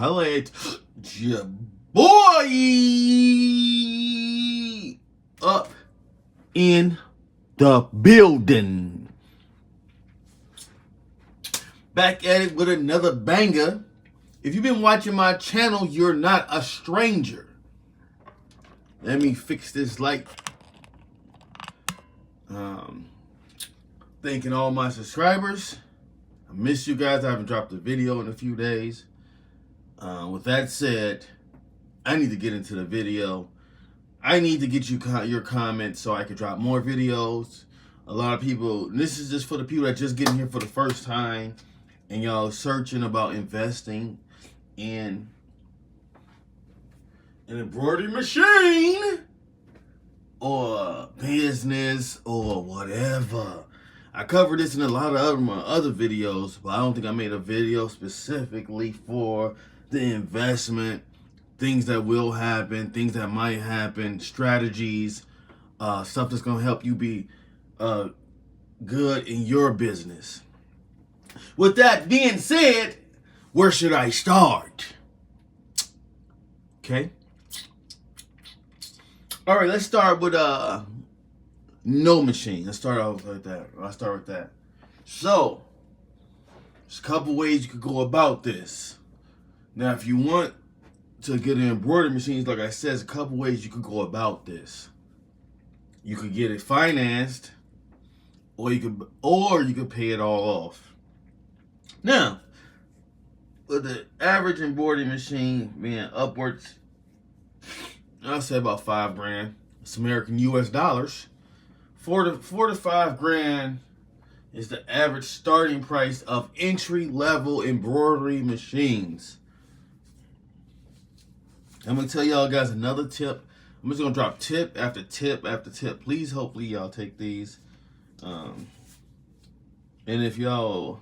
holla at your boy up in the building. Back at it with another banger. If you've been watching my channel, you're not a stranger. Let me fix this light. Thanking all my subscribers. I miss you guys. I haven't dropped a video in a few days. With that said, I need to get into the video. I need to get you your comments so I can drop more videos. A lot of people, this is just for the people that just getting here for the first time and y'all searching about investing in an embroidery machine or business or whatever. I covered this in a lot of my other videos, but I don't think I made a video specifically for the investment, things that will happen, things that might happen, strategies, stuff that's going to help you be good in your business. With that being said, where should I start? Okay. All right, let's start with no machine. Let's start off like that. I'll start with that. So, there's a couple ways you could go about this. Now, if you want to get an embroidery machines, like I said, there's a couple ways you could go about this. You could get it financed, or you could pay it all off. Now, with the average embroidery machine being upwards, I'll say about $5,000. It's American US dollars. $4 to $5,000 is the average starting price of entry-level embroidery machines. I'm gonna tell y'all guys another tip. I'm just gonna drop tip after tip after tip. Please, hopefully y'all take these. And if y'all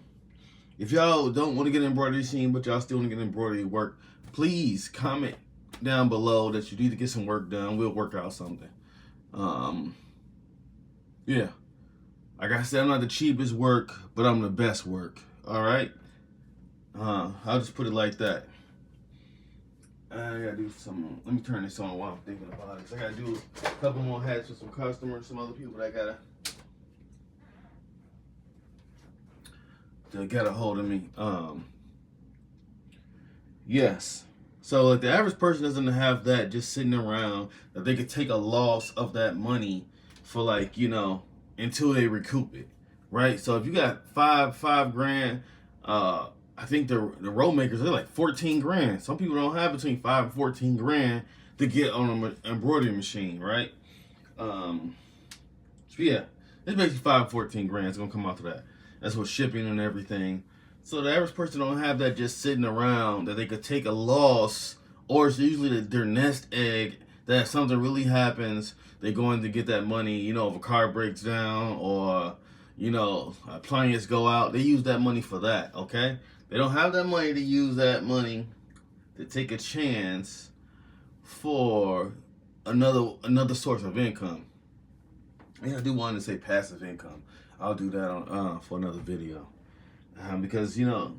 don't want to get an embroidery machine, but y'all still want to get embroidery work, please comment down below that you need to get some work done. We'll work out something. Yeah, like I said, I'm not the cheapest work, but I'm the best work. All right. I'll just put it like that. I gotta do some. Let me turn this on while I'm thinking about it. I gotta do a couple more hats with some customers, some other people that got a hold of me. Yes. So like the average person doesn't have that just sitting around that they could take a loss of that money for like, until they recoup it, right? So if you got $5,000, I think the roll makers, they're like $14,000. Some people don't have between $5,000 and $14,000 to get on an embroidery machine, right? So yeah, it's basically $5,000 $14,000 is gonna come out to that. That's with shipping and everything. So the average person don't have that just sitting around that they could take a loss, or it's usually their nest egg that if something really happens, they're going to get that money, if a car breaks down or, appliances go out, they use that money for that, okay? They don't have that money to use that money to take a chance for another source of income. Yeah, I do want to say passive income. I'll do that on for another video. Because, until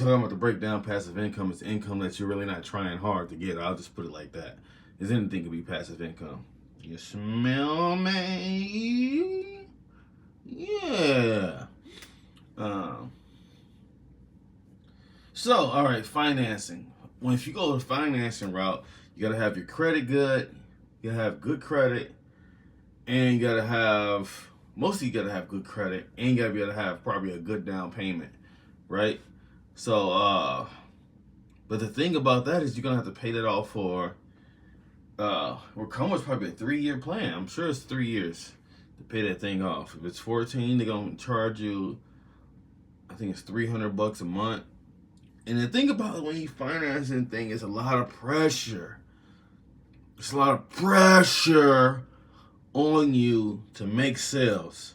I'm about to break down passive income, it's income that you're really not trying hard to get. I'll just put it like that. Because anything can be passive income. You smell me? Yeah. So, all right, financing. If you go the financing route, you got to have your credit good. You got to have good credit. And you got to have... Mostly you gotta have good credit, and you gotta be able to have probably a good down payment, right? So, but the thing about that is you're gonna have to pay that off for, Recover's probably a 3-year plan. I'm sure it's 3 years to pay that thing off. If it's 14, they're gonna charge you, I think it's $300 a month. And the thing about when you financing thing is a lot of pressure. It's a lot of pressure on you to make sales.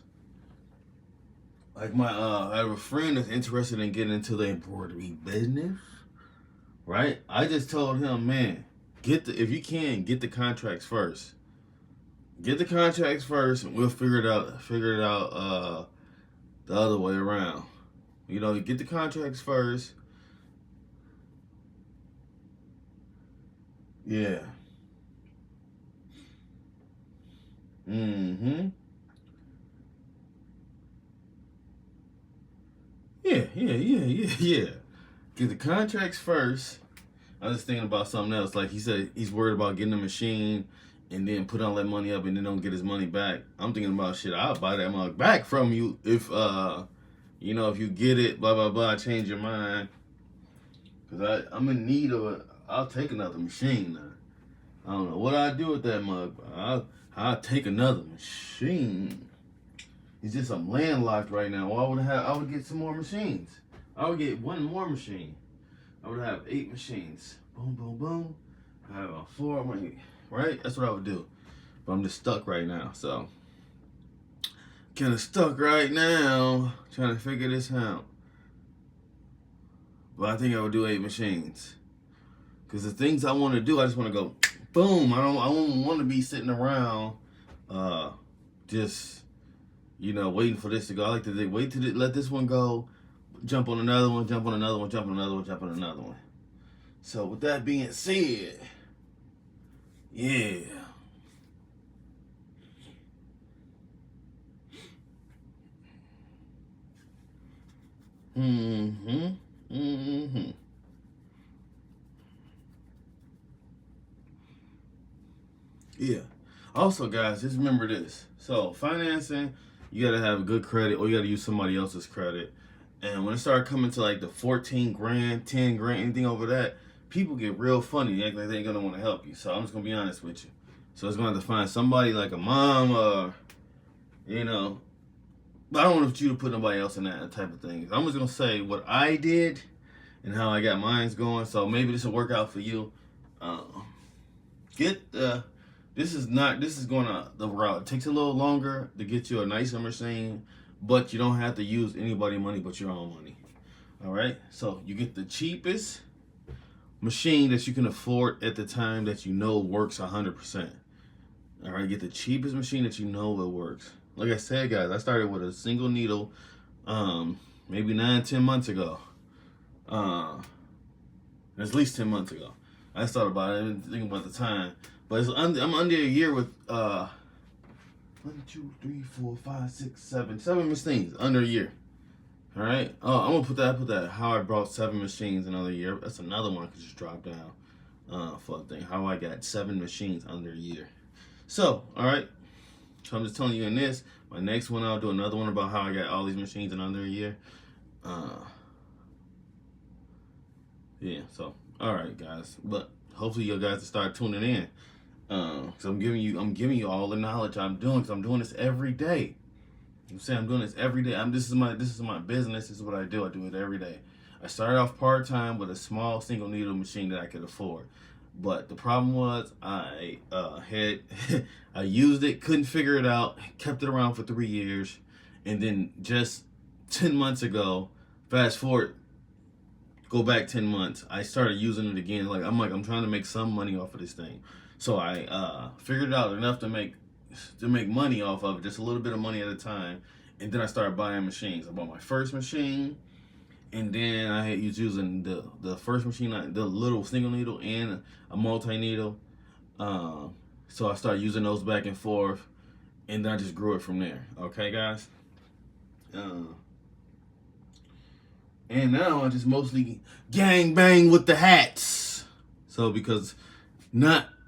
Like I have a friend that's interested in getting into the embroidery business, right? I just told him, man, if you can, get the contracts first. Get the contracts first, and we'll figure it out the other way around. Get the contracts first, Yeah. Mm-hmm. Yeah. Get the contracts first. I was thinking about something else. Like he said, he's worried about getting a machine and then put all that money up and then don't get his money back. I'm thinking about shit. I'll buy that mug back from you if if you get it, blah blah blah, change your mind. Cause I'm in need of it. I'll take another machine now. I don't know what I do with that mug, but I'll take another machine. It's just I'm landlocked right now. I would get some more machines. I would get one more machine. I would have 8 machines. Boom, boom, boom. I have a 4, right? That's what I would do. But I'm just stuck right now, so kind of stuck right now, trying to figure this out. But I think I would do 8 machines, cause the things I want to do, I just want to go, boom. I don't want to be sitting around, just waiting for this to go. I like to wait to let this one go, jump on another one, jump on another one, jump on another one, jump on another one. So with that being said, yeah. Mm-hmm. Mm-hmm. Yeah. Also, guys, just remember this. So, financing, you gotta have good credit, or you gotta use somebody else's credit. And when it started coming to like the 14 grand, 10 grand, anything over that, people get real funny. They act like they ain't gonna want to help you. So I'm just gonna be honest with you. So it's gonna have to find somebody like a mom, but I don't want you to put nobody else in that type of thing. I'm just gonna say what I did and how I got mines going. So maybe this will work out for you. Uh, this is going to the route. It takes a little longer to get you a nicer machine, but you don't have to use anybody money but your own money. All right. So you get the cheapest machine that you can afford at the time that you know works 100%. All right. Get the cheapest machine that you know it works. Like I said, guys, I started with a single needle, maybe 9-10 months ago. At least 10 months ago. I thought about it. I didn't think about the time. But I'm under a year with 1, 2, 3, 4, 5, 6, 7 machines under a year. All right. Oh, I'm gonna put that. How I brought 7 machines another year. That's another one I could just drop down. For the thing. How I got 7 machines under a year. So, all right. So I'm just telling you in this. My next one, I'll do another one about how I got all these machines in under a year. Yeah. So, all right, guys. But hopefully you guys will start tuning in. So I'm giving you all the knowledge I'm doing, because I'm doing this every day. I'm saying I'm doing this every day. This is my business. This is what I do. I do it every day. I started off part-time with a small single needle machine that I could afford. But the problem was I I used it, couldn't figure it out, kept it around for 3 years, and then just 10 months ago, fast forward, go back 10 months, I started using it again. I'm trying to make some money off of this thing. So I figured it out enough to make money off of it, just a little bit of money at a time. And then I started buying machines. I bought my first machine, and then I was using the first machine, the little single needle and a multi needle. So I started using those back and forth, and then I just grew it from there. Okay, guys. And now I just mostly gang bang with the hats. So because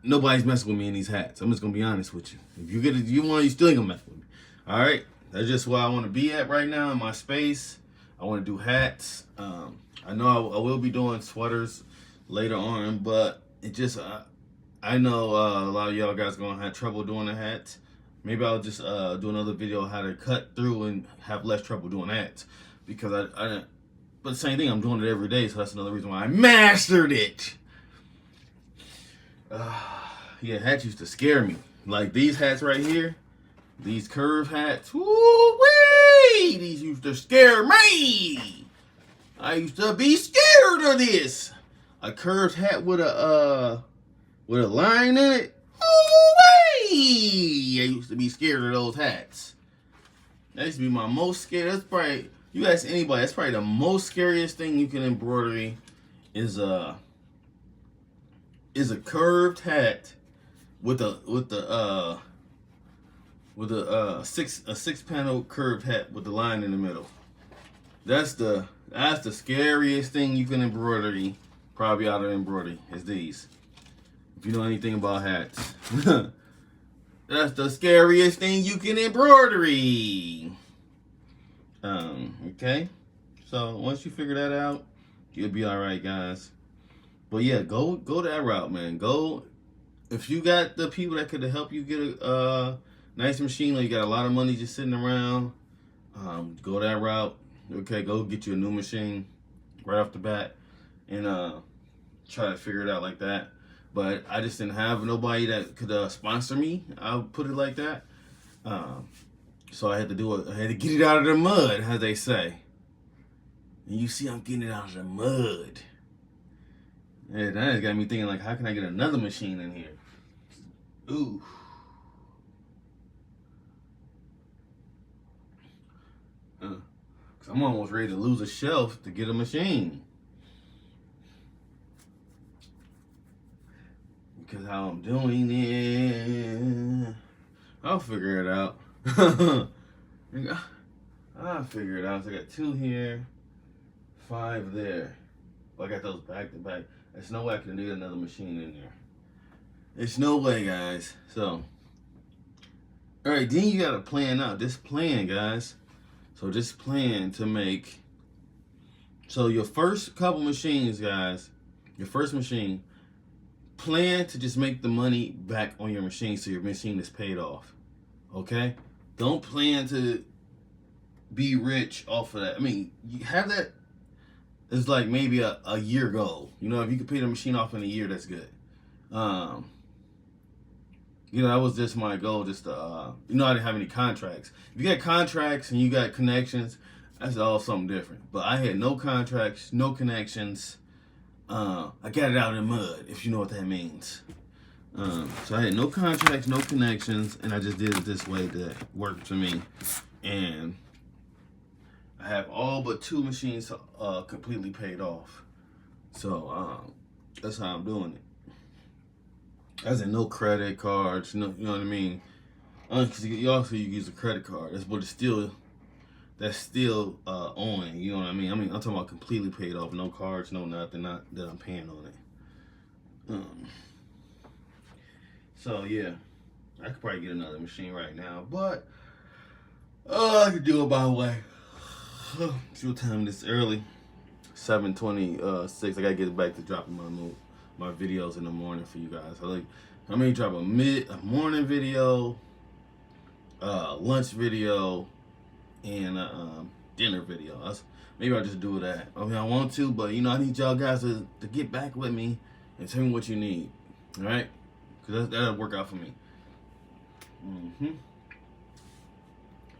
nobody's messing with me in these hats. I'm just gonna be honest with you. If you get it, you still ain't gonna mess with me. All right, that's just where I want to be at right now in my space. I want to do hats. I know I will be doing sweaters later on, but it just I know a lot of y'all guys gonna have trouble doing the hats. Maybe I'll just do another video on how to cut through and have less trouble doing hats, because but the same thing, I'm doing it every day, so that's another reason why I mastered it. Yeah, hats used to scare me. Like these hats right here, these curved hats. Woo-wee! These used to scare me. I used to be scared of this. A curved hat with a line in it. Woo-wee! I used to be scared of those hats. That used to be my most scared. That's probably, you ask anybody, that's probably the most scariest thing you can embroidery is is a curved hat with a six panel curved hat with the line in the middle. That's the scariest thing you can embroidery, probably out of embroidery, is these. If you know anything about hats. That's the scariest thing you can embroidery. Okay. So once you figure that out, you'll be alright, guys. But yeah, go that route, man. Go, if you got the people that could help you get a nice machine, or you got a lot of money just sitting around, go that route. Okay, go get you a new machine right off the bat, and try to figure it out like that. But I just didn't have nobody that could sponsor me. I'll put it like that. So I had to do it. I had to get it out of the mud, as they say. And you see, I'm getting it out of the mud. And that got me thinking, like, how can I get another machine in here? Ooh. Cause I'm almost ready to lose a shelf to get a machine. Because how I'm doing it, I'll figure it out. I'll figure it out. So I got 2 here, 5 there. I got those back to back. There's no way I can do another machine in there. There's no way, guys. So, all right, then you gotta plan out. Just plan, guys. So just plan to make. So your first couple machines, guys, your first machine, plan to just make the money back on your machine so your machine is paid off. Okay? Don't plan to be rich off of that. I mean, you have that as like maybe a year goal. You know, if you could pay the machine off in a year, that's good. You know, that was just my goal, just to, you know, I didn't have any contracts. If you got contracts and you got connections, that's all something different. But I had no contracts, no connections. I got it out in the mud, if you know what that means. So I had no contracts, no connections, and I just did it this way that worked for me. And I have all but 2 machines completely paid off. So that's how I'm doing it. As in no credit cards, no, you know what I mean? Because you also use a credit card. That's still on. You know what I mean? I'm talking about completely paid off, no cards, no nothing, not that I'm paying on it. So yeah, I could probably get another machine right now, but I could do it by the way. See what time it is early. 7:26. I gotta get back to dropping my videos in the morning for you guys. I'm gonna drop a morning video, lunch video, and dinner video. Maybe I'll just do that. I mean, I want to, but you know, I need y'all guys to get back with me and tell me what you need. All right? Because that'll work out for me.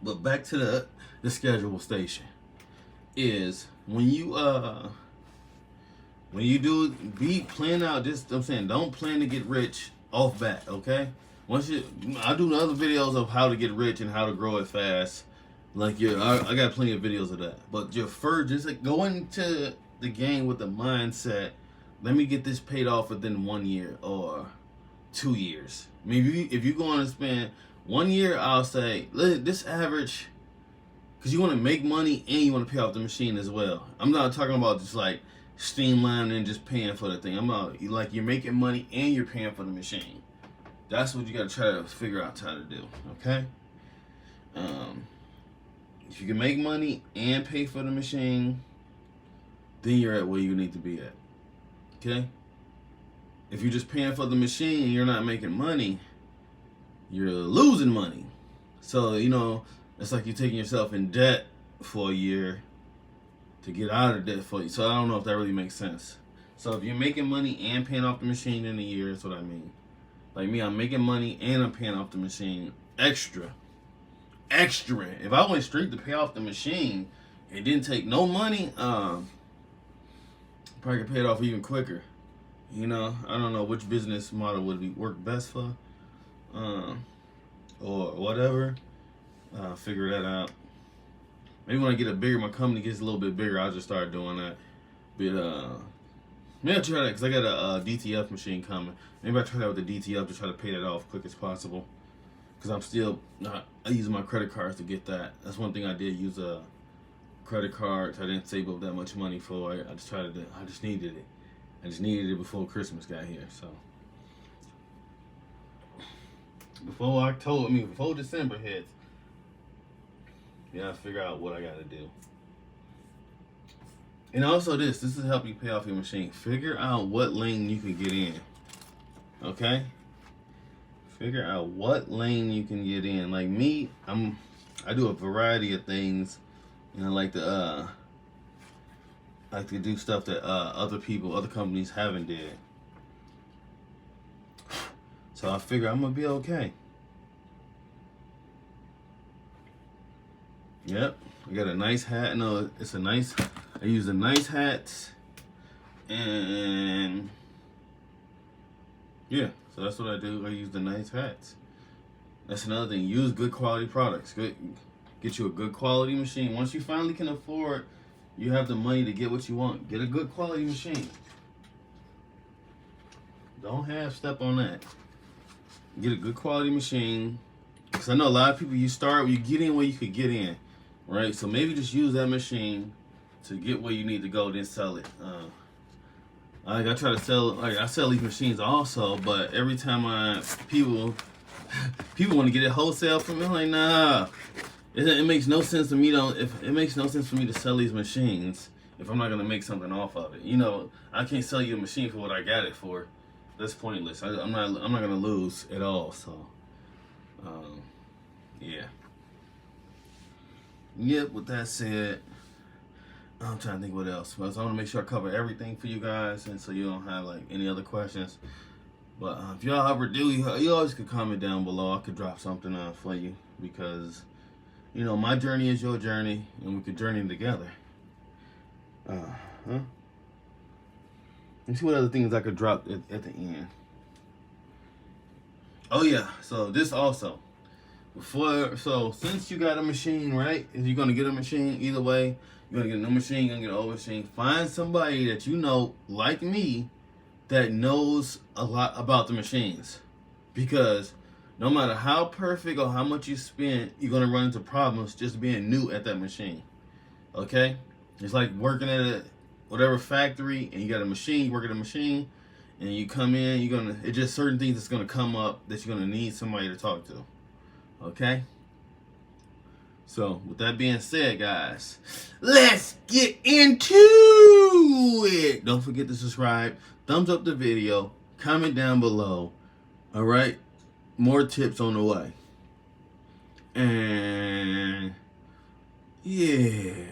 But back to the schedule station is when you plan out this. I'm saying, don't plan to get rich off bat, okay? I do other videos of how to get rich and how to grow it fast. Like I got plenty of videos of that. But your first, just like go into the game with the mindset, let me get this paid off within 1 year or 2 years. I mean, if you're going to spend 1 year, I'll say this average, because you want to make money and you want to pay off the machine as well. I'm not talking about just like streamlining and just paying for the thing. I'm about like you're making money and you're paying for the machine. That's what you got to try to figure out how to do. Okay. If you can make money and pay for the machine, then you're at where you need to be at. Okay. If you're just paying for the machine and you're not making money, you're losing money. So, you know, it's like you're taking yourself in debt for a year to get out of debt for you. So I don't know if that really makes sense. So if you're making money and paying off the machine in a year, that's what I mean. Like me, I'm making money and I'm paying off the machine extra. If I went straight to pay off the machine and didn't take no money, probably could pay it off even quicker. You know, I don't know which business model would work best for, or whatever. Figure that out. Maybe when I get my company gets a little bit bigger, I'll just start doing that. But Maybe I'll try that because I got a DTF machine coming. Maybe I'll try that with the DTF to try to pay that off quick as possible. Because I'm still not using my credit cards to get that. That's one thing I did use a credit card. I didn't save up that much money for it. I just needed it. I just needed it before Christmas got here. So before December hits, I figure out what I gotta do. And also this will help you pay off your machine. Figure out what lane you can get in. Okay? Figure out what lane you can get in. Like me, I do a variety of things. I like to do stuff that other companies haven't did. So I figure I'm gonna be okay. Yep, I got a nice hat. No, I use a nice hat, and yeah, so that's what I do. I use the nice hats. That's another thing. Use good quality products. Get you a good quality machine. Once you finally can afford, you have the money to get what you want. Get a good quality machine. Don't half step on that. Get a good quality machine. Because I know a lot of people, you get in where you could get in. Right? So maybe just use that machine to get where you need to go, then sell it. I try to sell, I sell these machines also, but every time people want to get it wholesale from me, I'm like, nah. It makes no sense to me. It makes no sense for me to sell these machines if I'm not gonna make something off of it. I can't sell you a machine for what I got it for. That's pointless. I'm not gonna lose at all. So, yeah. Yep. With that said, I'm trying to think what else. But I want to make sure I cover everything for you guys, and so you don't have any other questions. But if y'all ever do, you always could comment down below. I could drop something for you because my journey is your journey, and we could journey together. Let's see what other things I could drop at the end. Oh yeah, so this also. Since you got a machine, right? If you're gonna get a machine, either way, you're gonna get a new machine, you're gonna get an old machine. Find somebody that like me, that knows a lot about the machines. Because no matter how perfect or how much you spend, you're gonna run into problems just being new at that machine. Okay? It's like working at whatever factory and you got a machine, working a machine, and you come in, it's just certain things that's gonna come up that you're gonna need somebody to talk to. Okay? So, with that being said, guys, let's get into it. Don't forget to subscribe, thumbs up the video, comment down below. All right? More tips on the way. And yeah,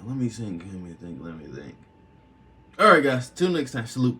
let me think. All right, guys, till next time. Salute.